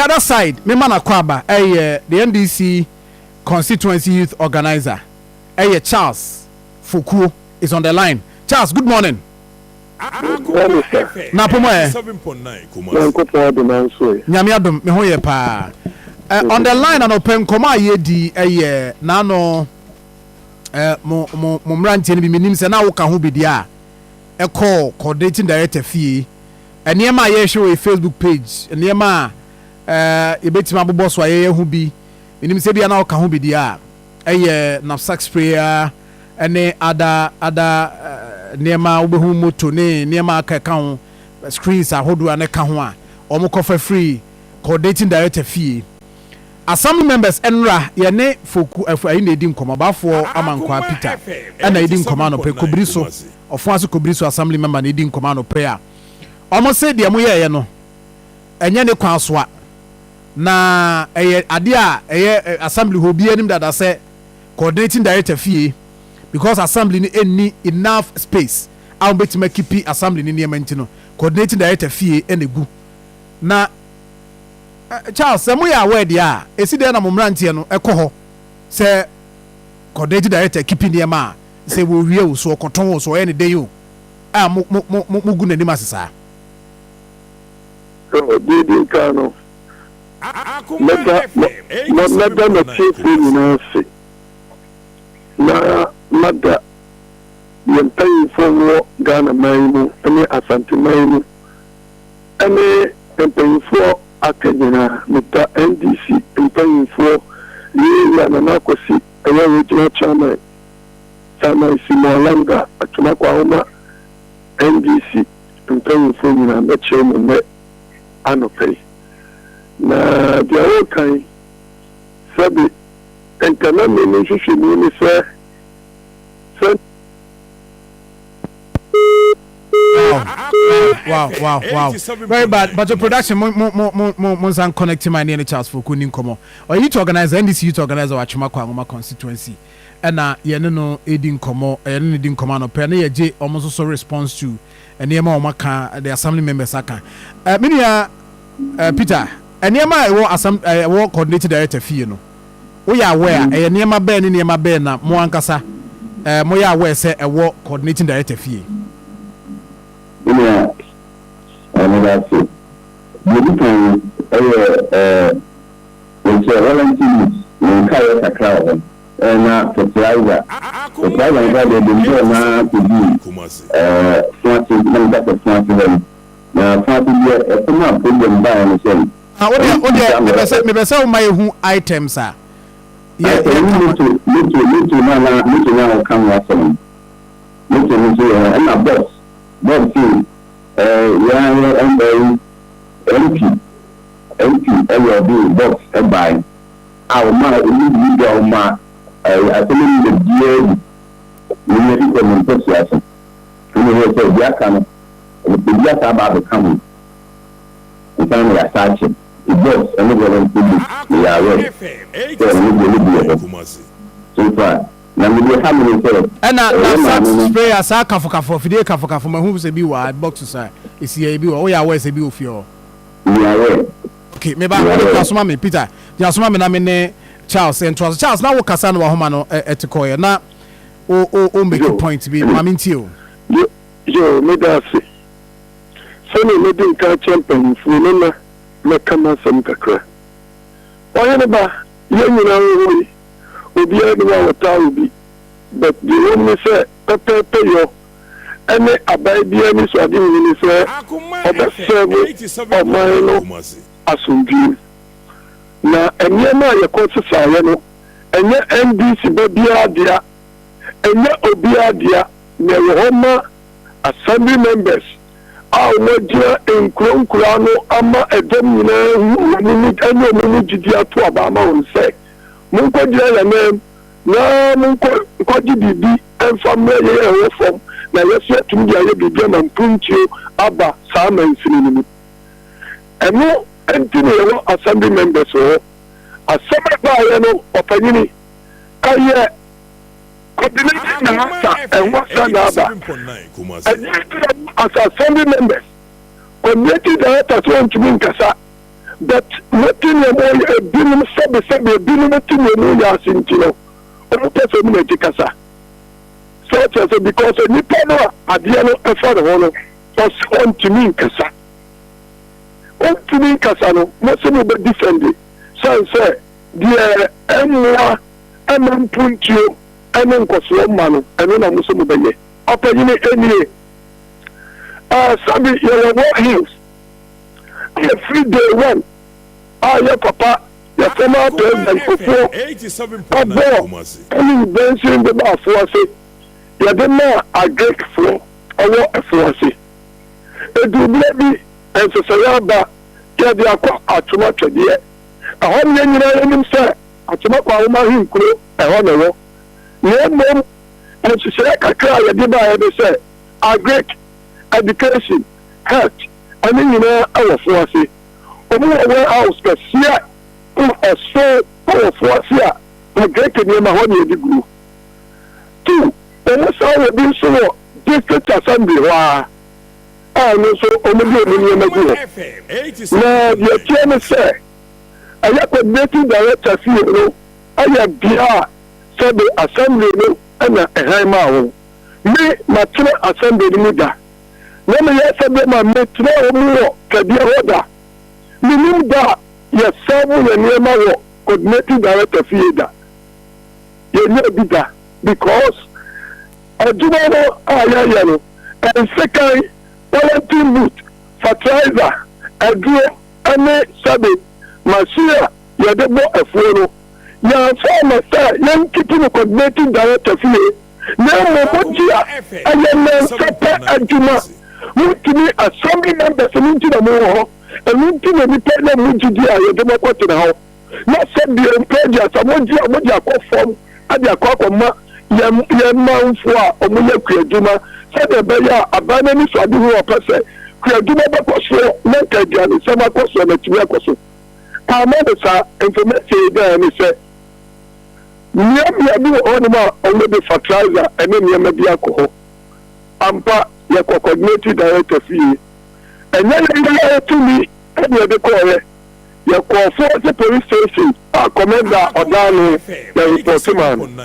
other side, me man Akwaba, the NDC constituency youth organizer, Charles Fuku is on the line. Charles, good morning. Good morning, sir. Na pomo 7.9 Kumasi. Nyamiadum me hoye pa. On the line and open koma ye di na no mo mrantie ni bi minim se na wo ka ho bi dia coordinating director fee enema ye show a Facebook page enema ebetima bobo so ye hu bi minim se bia na wo ka ho bi dia knapsack sprayer ene ada nema wo be hu moto ne nema aka ho screens ahodo ane ka ho a omo kofa free coordinating director fee assembly members enra ye ne foku ayi na edi nkomabafo amankwa Peter na edi nkomano pe kobriso ofuase kobriso assembly member na edi nkomano pe a omo se de mo ye no enye ne kwasoa na ade a assembly hobi anim dada se coordinating director fee because assembly ni any enough space a betima keep assembly ni niamenti no coordinating director fee enegu na Charles, se mo ya aware dia esi de na mo mrantie no ekoho se coordinating director keep in ma se wo wie wo so koton wo so any day o a mo gu nani masesa Didi kano meda na chifu ninasi na mada yentai fonwo Ghana maimu ene Asante maimu ene empayifo akanyina meta NDC empayifo yila na nakosi eya regional chairman Simolanga Atwima Kwanwoma NDC empayifo nyina na chairman me anopay na dia wokan sabi enkana me ni hwehwe ni se Wow. Very bad. But the production, Monsan connecting my name Charles for Kunin Komo. Or you to organize NDC Youth organizer Atwima Kwanwoma constituency. And no aiding Komo, and needing command of Penny J almost also response to and near Maka, the assembly members. Minia Peter, and near my war coordinated director fee. We are aware, a near my ben in near my ben, Moankasa, Moya aware say a war coordinating director fee. Yeah, and that's it. You can it's a relative in Kaya crowd and fertilizer. Fertilizer that they do now to be something that is something. Now, something a common problem by and say. Me say my who items are. Yeah, need to now come up from. Need to and a boss. But see, MP, LLB, box, and buy. Our man, legal man, I tell you the deal, we make it an enthusiasm. We say, Yakan, the Yak about the coming. The family are searching. The box, and we are ready. So far. Na me dey family say na sax spray asa kafo fide kafo ma hu se bi wa box sa esi e bi wo ya we se bi ofio yeah okay me ba asoma me Peter ya asoma me na me ne Charles and Charles na wo kasa no wa homa no etikoye na o make a point bi ma me ntio yo me da se so me dey ka champion fu no na me kama sam kakra o ye ba ye nyina wo obi anyone wata obi but the one say pepe yo ene abai bi ani so ade ni say observe o man no asumbi na enye na ye konsesa ye no enye NDC ba bia dia enye obi adia na ye homa assembly members a wajia enkronkra no ama edem nyina ni enye ni gidi ato aba ma won say munko jira ya na munko kwaji bibi enfamre ye ewo fom na yesu tumdi aye bibi na mpunchi aba sama nsini ni eno entini yewo assembly members o assembly ba ye no opanyini aye coordinating na hata enwa sana aba as assembly members coordinating director so ntumi nkasa but nothing a binom sabe a binom team no ya sintino o person na tikasa so because ni pano adia no e for the one on to me kasa on to me kasa no mo se mo be defend so say the emwa amampuntio ene nkoso ma no ene na mo se mo be ye opanyine enie sabi your war hills every day one your papa your former president Kofo 87.9 any benching the bar for say you dey na agric for owo for say edu bi and so sayaba ya dey akwa Atwima twede ahom ye nyina enim say Atwima Kwanwoma hinkuro eho ne wo ne and so say kakra ya dey ba ya dey say agric education health and nyina awo for say omo warehouse kasia so powerful sia the great name of one the group two and so we be so district assembly wa no so omo dey me na go na the chairman say aya coordinating director fi no aya bia say the assembly no na ehai ma wo me matena assembly ni da na me ya say ma metena omo ka dia roda minimum da yes seven and coordinating director fieda you know bigger because adumano ayayano and second volunteer boot fertilizer agro ane sabe masia ya debo efuno ya former star yan keeping coordinating director fieda na momodia ayana sapa aduma mutimi assembly members minti na mo and we do any problem with you, I don't know what to know. Not send the employer, someone you call from, and you call from Yam for a million Kreduma, said the Bayer, abandoning Swadu or person, Kreduma Bakoso, Nanka, some Akoso, and Tiakoso. Our mother, information there, and he said, Yam only the fertilizer, and then Yam the alcohol. Ampa, your coordinated director fee. And then you to me, and you call it. You call for the police station, our commander Odano, the enforcement.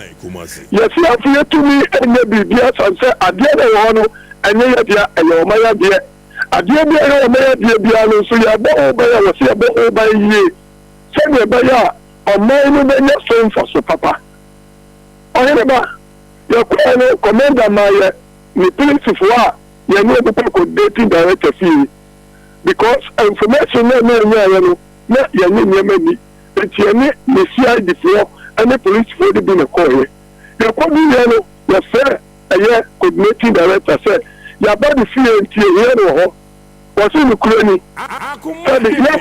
Yes, you have here to me, and you be yes, and say, I did a one, and you are and your mother dear. I did a mayor dear Biano, so you are born by a was here by ye. Send your bayer, or mine when you're saying for so papa. Or remember, your commander, my police for you know the coordinating director fee. Because information na ya ni many etiene the CID for any police for the bin call here you come here no fair coordinating director say ya ba the fee here no was in the colony so the no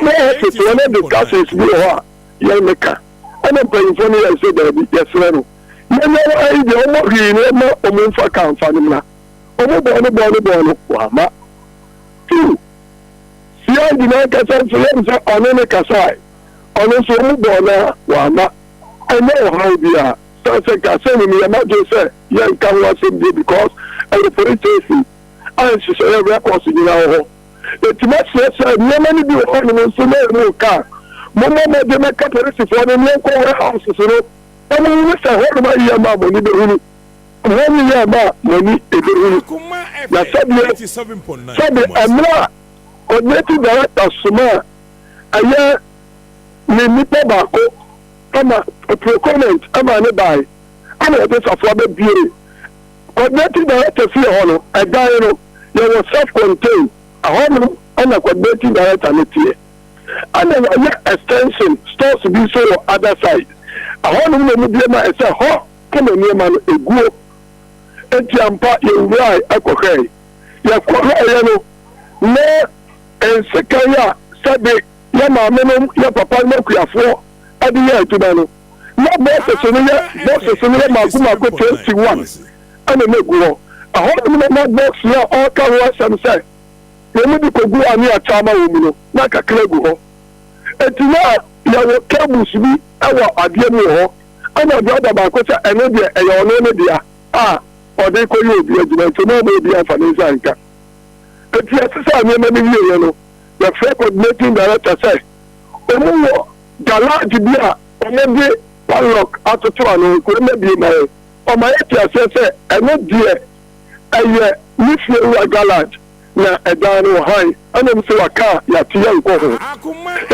to one of the cases we are ya meka and I'm paying for me say that yes no I the omo ri no omo fa kan fa ni na omo bono wa ma two yeah, the man can say on any Kasai. On a so bona, Wama. I know how they are. So I say, Kasai, me, I'm not just say, yeah, come was in there because I was very tasty. And she said, every person in our home. The much said, no money do on so no car. Mama, they make up a for the local houses, you know. I mean, we say, hold my year, mamma, need the room. One year, money, that's 87.9. So I'm not. Coordinating director Suma, aya ni nipa bako, ama procurement, ama ne buy, ama ete safwa be bie. Coordinating director fi hono, guy no, you was self-contained. Hono, ana coordinating director ne tie. Ana aya extension stores be so other side. Hono no mu bie ma e say ho, come ni ma no eguo. Enti ampa ye wrai akokrai. Ya kwa aya no, na and second year, Saturday, Yama, your papa, no Kuafo, at the year to Bano. No bosses in the Makuma 21. And a no. I hope you not box here all can and say, you need to go on near Chama Umino, like a Clego. And now, you will cables be our Adiamo, and a brother Bacosa and India, and your name, dear. Or they call you the to know maybe a financial. It's necessary, you know, the fair coordinating director say, emu garage bi a ɔmo de padlock atoto ano ko na bi na e ɔmo ayɛ ti asese ɛno deɛ ɛyɛ ne fie wa garage na ɛdan no high ana mi sɛ waka ya ti yɛ nkɔ ho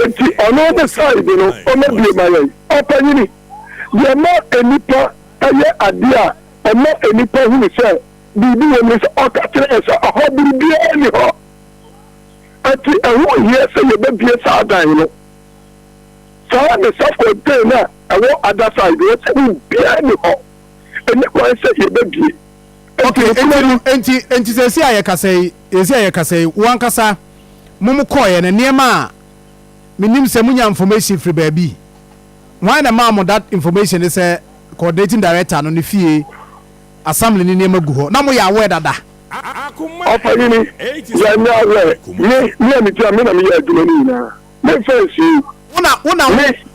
eti ɔno ne side no ɔmo bi ma yɛ ɔpanyini deɛ ma enipa ɛyɛ ade a ɛma enipa hu ne sɛ biribi wɔ mu sɛ ɔka kyerɛ sɛ ɔhɔ biribiara ni hɔ ati ɛho yɛ sɛ yɛbɛbie saa dan no saa ne self-contained a ɛwɔ other side wɔ sɛ biribiara ni hɔ ɛne kwan sɛ yɛbɛbie. Okay, enti sɛ esi a yɛkasa yi wankasa mumu kɔɔyɛ ne nneɛma a menim sɛ munya information firi baabi wɔn na maa mo that information ne sɛ coordinating director no ne fie assembly ne nneɛma gu hɔ na mo yɛ aware dada. ɔpanyini yɛnyɛ aware me a meti a me na meyɛ adwuma no nyinaa memfa nsie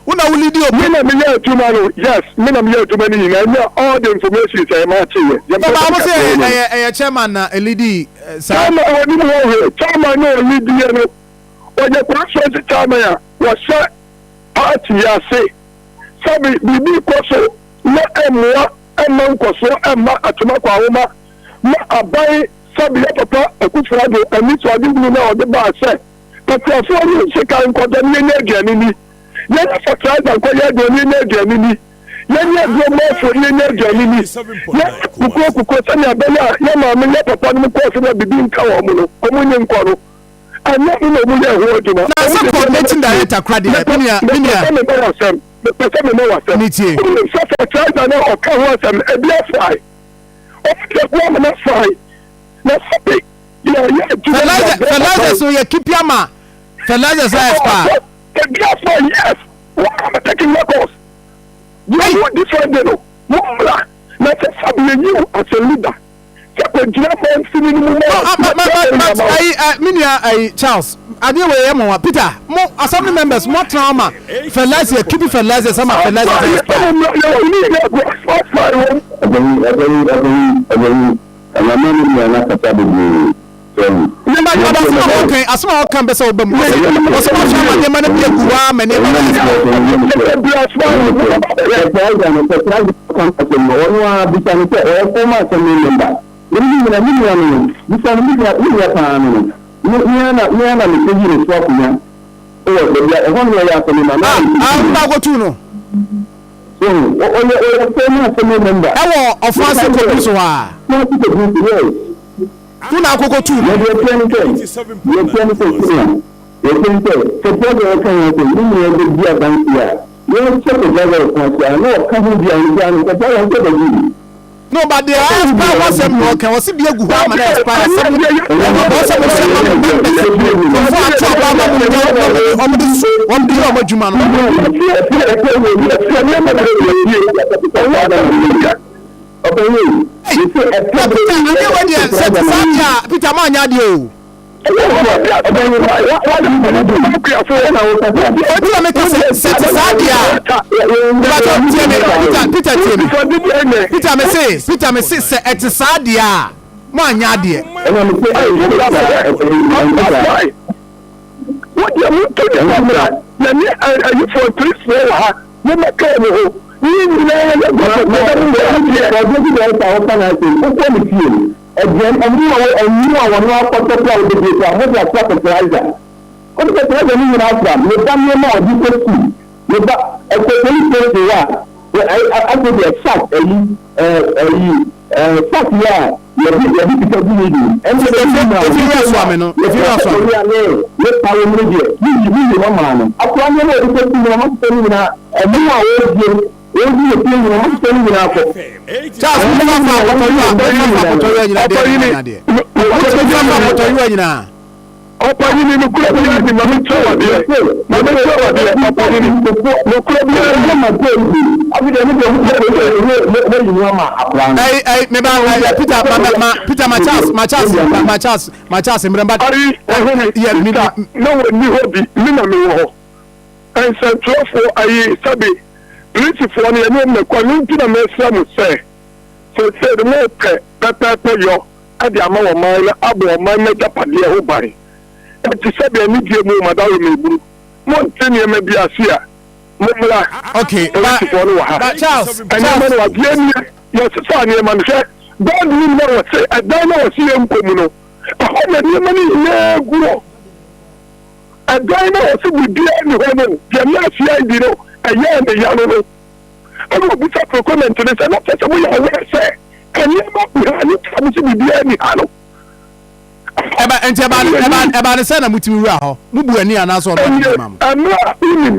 wona wulidi obi me na meyɛ adwuma no yes me na meyɛ adwuma no nyinaa nyɛ all the information sɛ ɛma akyeɛ baba mo sɛ ɛyɛ chairman na elidi chairman wɔne mu hɔ hɛ chairman ne ɔlidiɛ no ɔnyɛ conference chairman a wɔhyɛ party yɛ ase sɛ biribi kɔ so na ɛmmoa ɛma nkɔso ɛma Atwima Kwanwoma na aban sabi ya papa akufra do ani so ade hunu na ɔde ba sɛ patrafo ni sika nkɔda ne ne aduane ni ye na fertilizer nkɔyɛ aduane ne aduane ni ye ne aduane fo ne ne aduane ni ye kuko sɛ ne abɛla ya ma me ne papa no kɔ so na bibi nka wɔ mo no ɔmo nye nkɔ no ana ina mo yɛ ho adwuma na sɛ coordinating director krade minia pɛsɛ me no wasɛm nitie sɛ fertilizer na ɔka ho asɛm ebi afai ɔfɛ ko ama na fai na sabi fertilizer so yɛ kipiama fertilizer so expire ebi afai yes what am I taking records you are different than no mumla na sɛ sabi you as a leader sɛ ko gyina man sini ni mu minia Charles adeɛ wɔ yɛ mɔ Peter mo assembly members mo trauma fertilizer keep fertilizer sama fertilizer asoma ɔkan bɛ sɛ ɔbɛ mu ɔsoma ɔsoma nneɛma no bi aguwa ma nneɛma ɛwɔ ɔfranse kɔdu so hɔ a kuna akoko tu no but the expire was a more can was be a good man expire Peter Manyadi Peter me say et sadia Manyadi what you want to do na you for 3 4 no make Principal ni ẹni ọmọ ẹ̀kọ́ ní ntina mẹ́sàn mú sẹ́ ṣe ní mo pẹ́pẹ́pẹ́ yọ ẹ̀dì àmọ́ wọ́n máa ń abọ̀ wọ́n máa ń mẹ́jà pàdé ẹ̀hó báyìí ẹ̀ ti sẹ́bi ẹni di emu màdá wọ́n mi eburu Montaigne may be a seer. Okay, but Charles, and I'm going to yes, son, man, don't you know what say? I don't know what see him communal. I hope that your money is grow. I don't know what to be behind the woman. You're not seeing, you know, a year and a young. I will be for comment to this, and not just a way I will say. Can you not be behind to be behind the handle? Eba ne say na mutimi wura ho mubu ani anaso no mam amra mi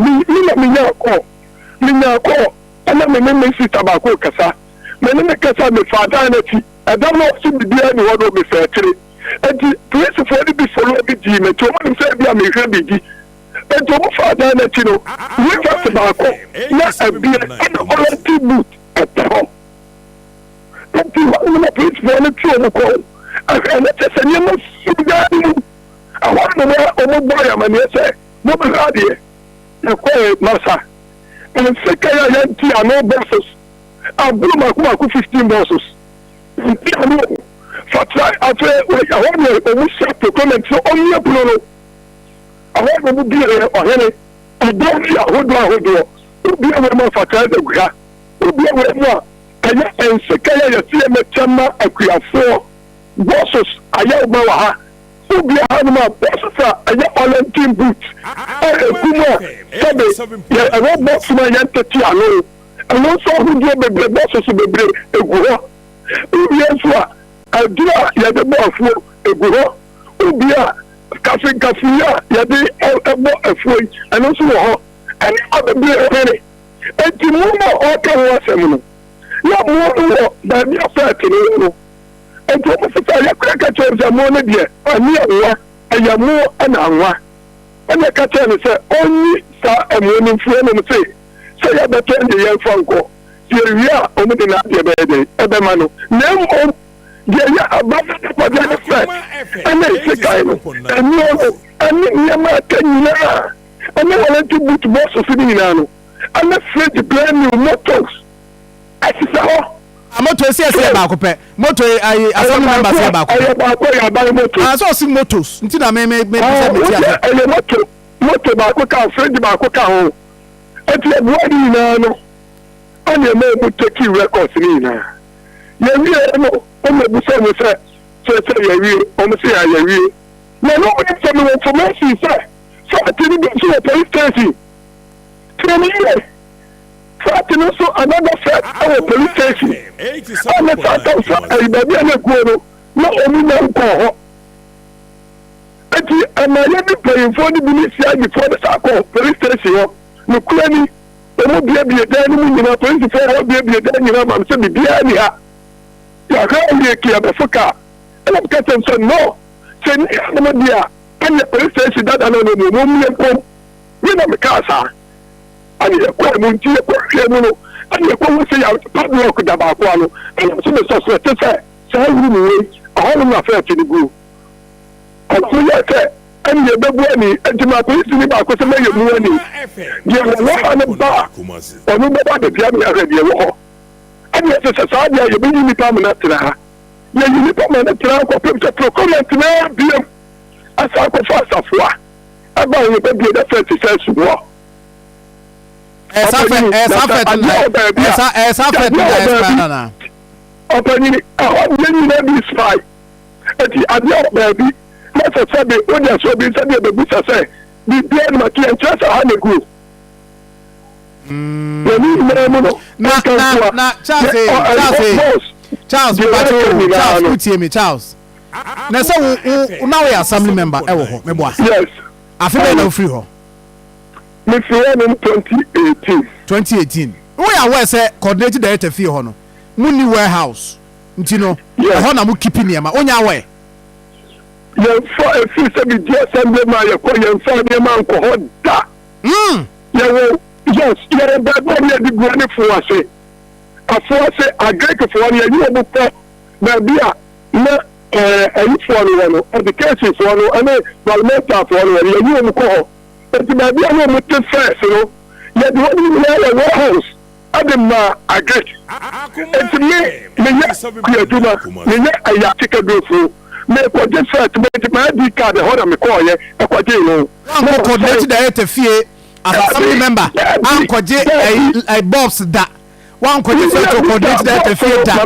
nya ko ana me si tabako kasa me kasa me fada na ti adam no si bibia ni wodo be fetire enti police for the be follow be di me to mo say bia me hwe be di enti mo fada na ti no we fa tabako na abia ana volunteer boot at home enti mo na police for the ti o ko and let's say you must I want to know a boy, I'm an essay. No, but I quite massa. And second, I had tea and no bosses. I blew my 15 bosses. I know. I want to comment so only a blow. I want to be a I don't see a hood do. Be a woman for Canada. Be a woman. And second, I see a chama a queer four. Bosses, I have no ha. Who be a animal bosses, I have all team boots. I won't box my entity alone. And also, who gave the bosses to be a go. Yes, I do the boss a go. Who be a cafe, a food, and also any other beer. And to move all can was a minute. Not more than your fair. And to say, I can't change a money dear, and I am more and and I can't tell you, say, only saw a morning friend and say, say, I better the young Franco. Here we are, only the night, every man. Name yeah, about the friend. And they say, and no, and Yama can you and I want to boot bosses in Nano. I'm afraid to brand new motors. I said, moto se ba ko pe moto ai asem member se ba ko so si motos nti na me se me tia moto ba ko ka friend ba ko ka ho eti e buadi na no ani me bu take records ni na ye wi no o me bu se mo se ye wi o mo se ya wi na no o se me information so ati ni be so police station tell me Fighting also another threat our police station. I'm a fighter, everybody and a quarter, not only one call. And I let me playing for the militia before the Sako police station. No clearly, there won't be a damn in a police before I'll be a damn in a man, so be behind here. You are going to be a fucker. And I'm getting some no. Say, dear, and the police station that I don't know, no, we know the car. And you are going to and you are say out padlock the Baquano, and I'm so to say, so I will not fair to the group. And so you say, and you don't want and to my police in the back was a million money. You are not on the bar, or no matter the piano already war. And yes, a society, you're being permanent to her. You're in permanent to our people procurement to now be a sacrifice of war. About you, baby, the 30 cents war. Openi, I want to spy. At your baby, let's say, when you're so busy, the bush say, the dead Maki and just a honey group. Charles, now so now we are assembly member. Yes, I feel no free ho. Me free in 2018. 2018. We are where say coordinated director fee ho no. Muni warehouse. Ntino. Ho na mu keeping niam. Onya we. Ye for a fee say be assembly man ye ko ye for dem man ko ho da. Yes, you are bad boy the granny for say. Afo say agric for ye you obo for na bia na for no education for no and parliamentary for no ye you obo ko. But the baby I want to first, you know, yet the one in the warehouse, I didn't agric. And to me, Atwima, I take a go through. me ko je first me my ID card e hoda me call ye e ko je no no coordinated director fie as assembly member an ko je a boss da wan ko je first coordinated director fie da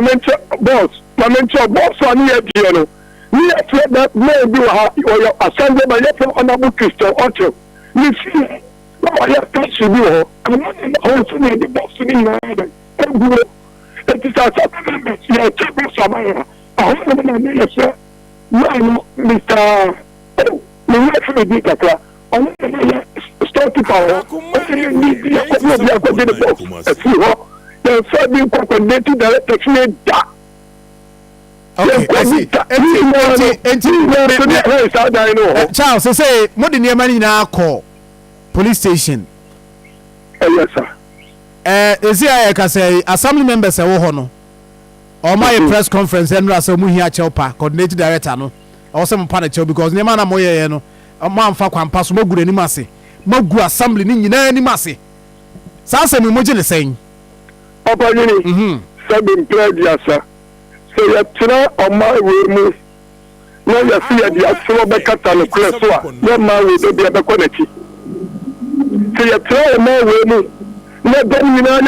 boss ani e di no ni e fie that me bi wa your assembly by your honorable Christian Ocho ni fie no ya touch bi ho am not how to the boss ni na da it is a supplement ya check somewhere I want to know sir no Mr. Me want to be kakra on start to power ni ya ko de boss e fi ho ya so bi ko coordinated director fi da. Okay, I see. Charles, say, what the near money now call police station? Yes, sir. Is here I can say assembly members are hono. Or my press conference and Russell Muhia Chopa, coordinated director, no, or some panacho because Nemana Moye, no, a man for one pass more good any massy, more good assembly in any massy. Sansa Mujin is saying, Opportunity, Sabin played, yes, sir. So you try on my way. No, you see the actual back on the class. No man will be a quality. So you try on my way. No, don't you know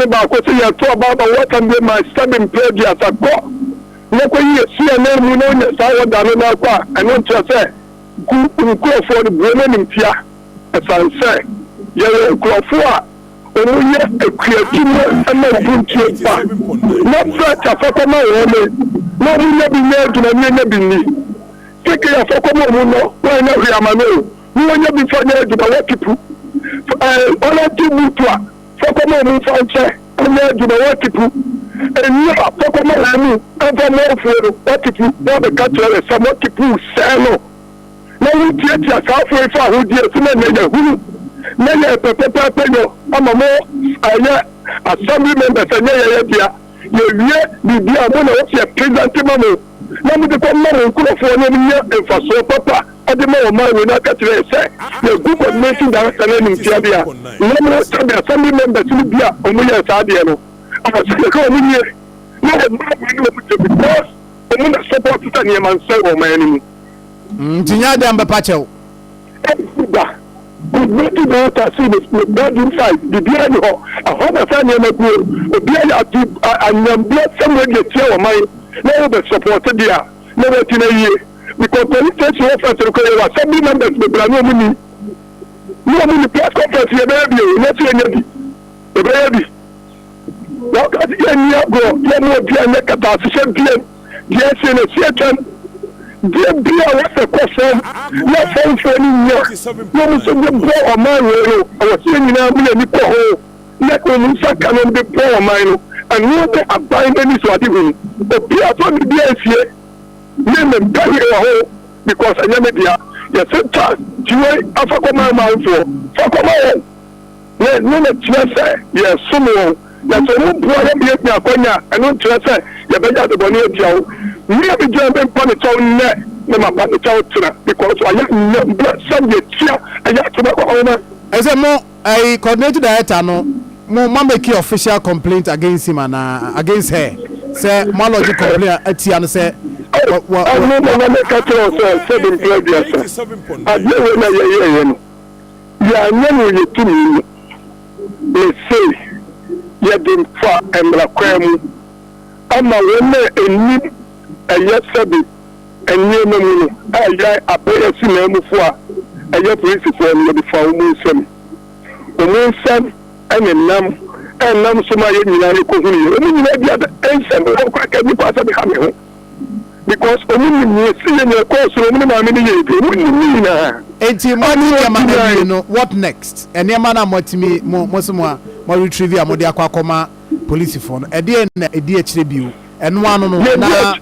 about what you talk about what I'm doing my studying pledge as a go. No, when you see a name, you know, yes, I would have known and not just say, go for the women in Tia, as I say, you're go for. Omuye ekuyekimo amafuntie pa na fata fakoma wole no muye binye tunanye binni keke ya fakoma muno wana hiyamano muye bifanya juba wakipu ona tibutwa fakoma mufanche ona juba wakipu enya fakoma wanu ava mofero wakipu na bekatwele samokipu selo na wutie tia safu ifa hodie tunanye hunu nene pepepe yo amamo aya assembly members anya ya dia ye bibia mo na o tie present mamo na mo de ko mamo nkurofo ne nya enfaso papa ade mo ma we na ka tire se ye good coordinating director na ntia bia na mo sabi assembly members ni bia o mo ya sa de no ama se ko mo nye na o ma we no mo te because o mo na support ta ne man se o ma ni tinya da mba pachew we do not see the bad inside the beer no a home fan na go obi ya ati anyambia somewhere get your mind na we support there na we tina ye because police station officer ko ya assembly members be brano muni no muni press conference ye be na ti enya bi e be bi na ka ti enya go ye no bi na kata se champion ye se na se dia what's the question? Not phone for any year. No, so the blow of my road. I was saying, now, we are the poor. Let me suck on the poor mine. And no, they are buying any sort of thing. But be out on the BS name them carry a hole because I never did. Yes, sometimes you ain't a fuck my mouth for. Fuck my own. Yes, no, let's say, yes, someone. That's a new boy, and not just say, you better the bonnet joe. Me be jumping punish on net, no ma punish out because I am blood subject here. I have to make owner. As a more I coordinated director no more make official complaint against him and against her. Say my logic complaint at Tiana say well I no make a say 7 players. I know when ya nyanu ye tumi le say ye dem fa emra kwam ama wona eni eye sabi enye no aya apoya si na mufo a eye police for no be fa umu nsam enam so ma ye nyina ne ko hunu ye nyina bia ensam ko ka bi pa sabi ha me ho because omu ni si ye ne ko so omu ma me ne ye bi omu ni na enti money ya ma no what next ene ma na motimi mo so mo retrieve a mo de akwa police for no e de na e de akire bio eno anu no na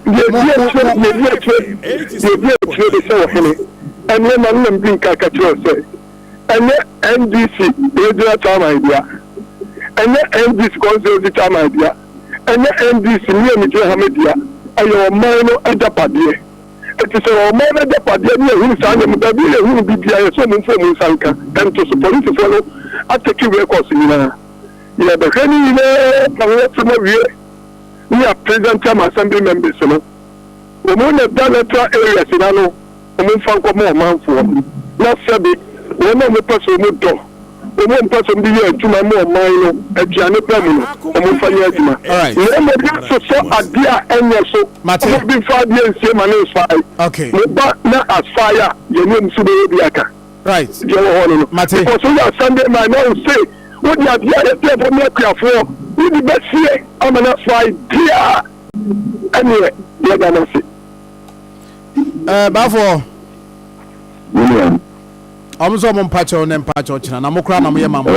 NDC regional time idea and NDC consulting time idea and NDC near me Hamadia ayo mano adapadie it is a man adapadie who sang me baby who be dia so mo fo mo sanka and to police follow atake records ina ya be hani ile na we we are present time assembly members no Omo na bilateral areas na no. Omo fa nko mo manfo. Na sabi, we na me person mo do. Omo person bi ye adwuma mo man no, aduane pa mu no. Omo fa ye adwuma. Alright. We mo bi so adia enye so. Omo bi fa dia nsie ma no fa. Okay. Mo ba na asfire ye nem so be bi aka. Right. Mate. Because we are Sunday man now say, what the idea is there for me for? We the best here. I'm not fight here. Anyway, you're gonna see. Bafo. William. I'm so mon patcho na patcho china na mokra na moye mama.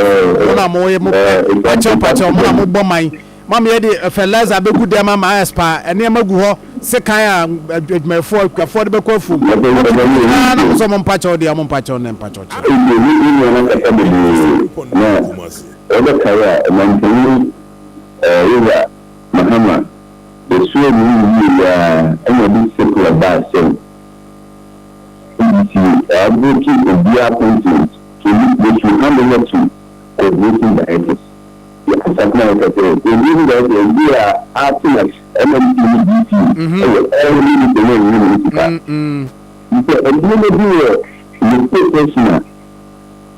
Na moye mo patcho mo na mo bɔ man. Mama ye de fertilizer be good dem ma expa ene magu ho sekan a adwumafo kwafo de be kwafu. Na so mon patcho de mon patcho na patcho china. Ebe kaya mantini ila mahama the suwe ni ya ene bi sekula ba sen. NDC Youth appointment they should hand over to coordinating directors. Something like that. They really that they are acting as NDC Youth. Every the way so and you do the state personal.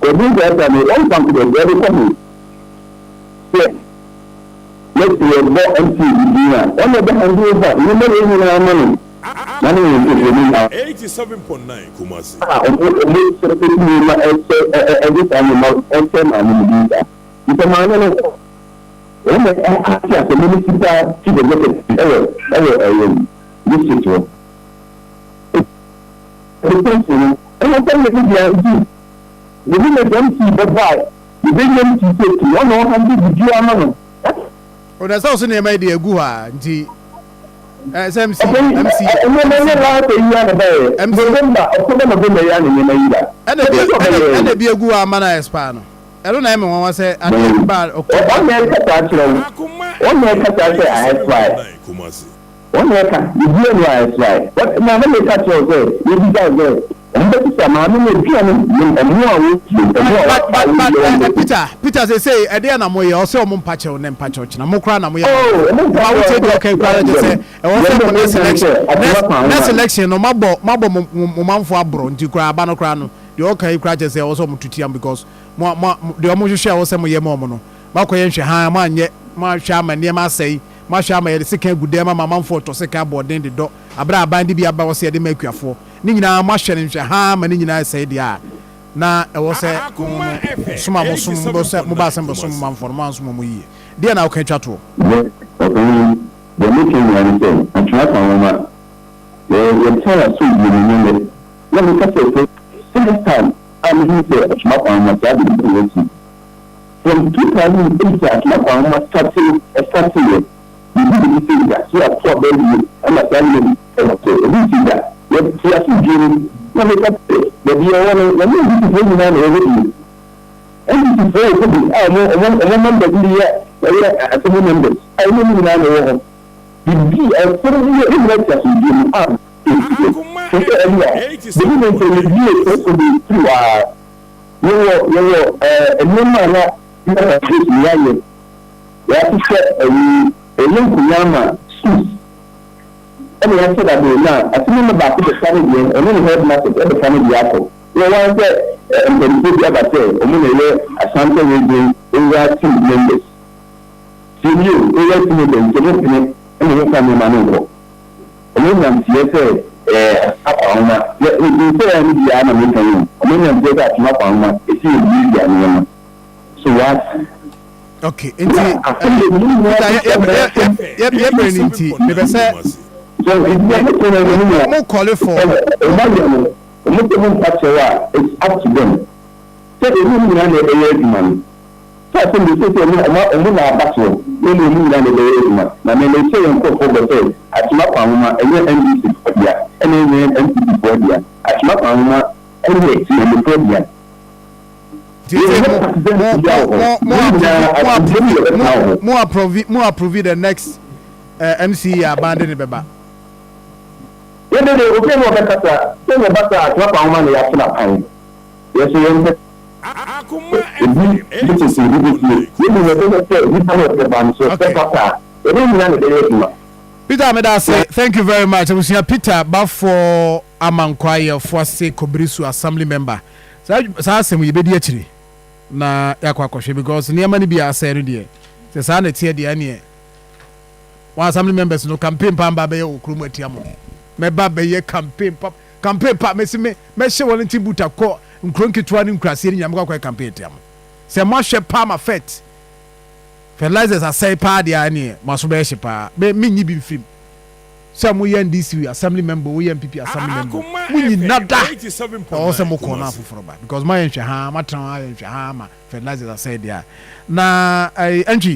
So this that they all come to the very coming. So let's say more MCD. One of them handle that. You know any money. 87.9 Kumasi. SMC and be a good amana espano. I don't know what say and bad or one year one year you realize right. What now let me catch you you guys there. Peter they say a day na moye also mum patcho nem patcho na mokra na moye I will take okay crowd just say next selection no mabo manfo abro nti kra ba no kra no the okay crowd just say also mututiam because the omo hwehwe also moye mo no makoye nhwe han ma anye ma hwa ma ne ma sei ma hwa ma ye sika gude ma manfo to sika boarding the do abra abandi bi aba wo se de makuafo ni nyina ma hwere nhwe ha ma ni nyina sai dia na e wo se suma mo sum bo se mo ba se mo sum man forma sum mo yi dia na o kan twato the meeting and say and try to remember the entire so you remember let me say this time I'm here to my on from 2008 I started you did that so I thought baby I'm a family so that you see you let me the one let me this is everything and this is very good I remember the members I remember the I probably like that you are and we have said that now, I think about the family and then heard message at the family apple. You know, one said, and then the other said, a Santa radio, over 2 members. See you, over 2 members, and you come in Manuko. And then I'm here, Akoma, let me say, I'm the animal, and then I'm that Akoma, it's you, so what? Okay, so I'm calling for it's up to them. So they don't need money. So I think they say battle, they don't need money. Now they say in Coco, Atwima NDC for dia, and NDC for dia, Atwima NDC for dia. More approve the next MC abandon beba. Yeah, they okay no better. Say no better Atwima na ya funa pan. Yes, you Akoma this is the Peter Amedase, thank you very much. I was here, Peter, but for Amankwaya for say Kobrisu Assembly member. So I say we be actually na yakwakoshe because near money be a say there. The Sana tear the any one assembly members no campaign pamba be okrumu etiamo. Me ba be ye campaign pap me se me she won tibuta ko nkronki twani nkrase ni nyamko kwa campaign etiamo. Se mo hwe pa ma fet. Fertilizers are say pa dia ani maso be pa me nyi bi film some NDC assembly member we MPP assembly member we nada o se mo ko na foforo ba because my nhwe ha matran ha nhwe ha ma fertilizers are say dia na entry